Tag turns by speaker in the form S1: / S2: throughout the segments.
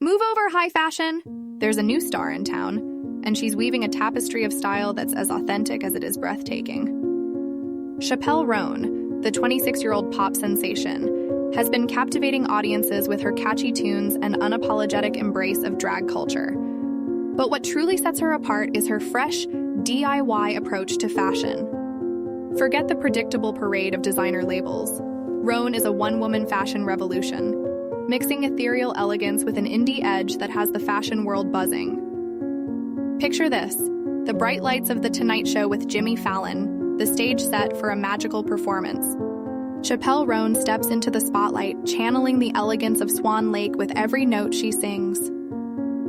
S1: Move over, high fashion! There's a new star in town, and she's weaving a tapestry of style that's as authentic as it is breathtaking. Chappell Roan, the 26-year-old pop sensation, has been captivating audiences with her catchy tunes and unapologetic embrace of drag culture. But what truly sets her apart is her fresh, DIY approach to fashion. Forget the predictable parade of designer labels. Roan is a one-woman fashion revolution, mixing ethereal elegance with an indie edge that has the fashion world buzzing. Picture this: the bright lights of The Tonight Show with Jimmy Fallon, the stage set for a magical performance. Chappell Roan steps into the spotlight, channeling the elegance of Swan Lake with every note she sings.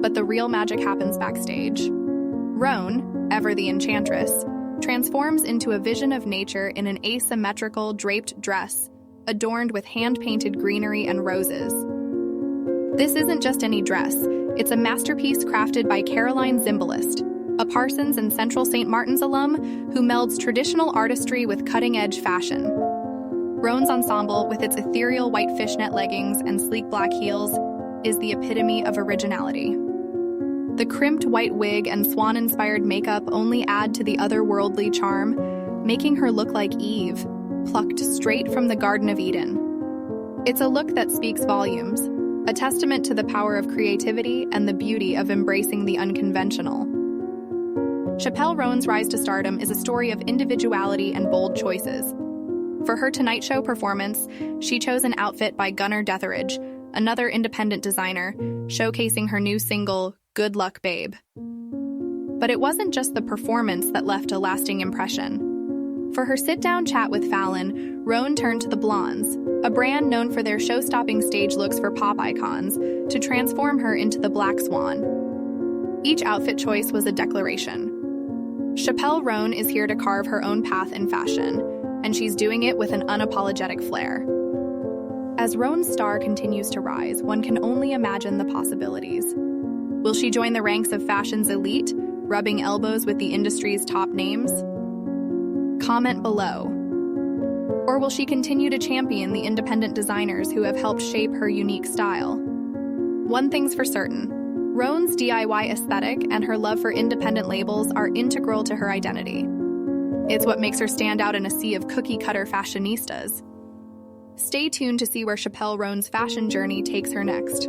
S1: But the real magic happens backstage. Roan, ever the enchantress, transforms into a vision of nature in an asymmetrical draped dress, adorned with hand-painted greenery and roses. This isn't just any dress, it's a masterpiece crafted by Zimbalist, a Parsons and Central St. Martin's alum who melds traditional artistry with cutting-edge fashion. Roan's ensemble, with its ethereal white fishnet leggings and sleek black heels, is the epitome of originality. The crimped white wig and swan-inspired makeup only add to the otherworldly charm, making her look like Eve, plucked straight from the Garden of Eden. It's a look that speaks volumes, a testament to the power of creativity and the beauty of embracing the unconventional. Chappell Roan's rise to stardom is a story of individuality and bold choices. For her Tonight Show performance, she chose an outfit by Gunnar Deatherage, another independent designer, showcasing her new single, Good Luck Babe. But it wasn't just the performance that left a lasting impression. For her sit-down chat with Fallon, Roan turned to the Blondes, a brand known for their show-stopping stage looks for pop icons, to transform her into the Black Swan. Each outfit choice was a declaration. Chappell Roan is here to carve her own path in fashion, and she's doing it with an unapologetic flair. As Roan's star continues to rise, one can only imagine the possibilities. Will she join the ranks of fashion's elite, rubbing elbows with the industry's top names? Comment below. Or will she continue to champion the independent designers who have helped shape her unique style? One thing's for certain: Roan's DIY aesthetic and her love for independent labels are integral to her identity. It's what makes her stand out in a sea of cookie-cutter fashionistas. Stay tuned to see where Chappell Roan's fashion journey takes her next.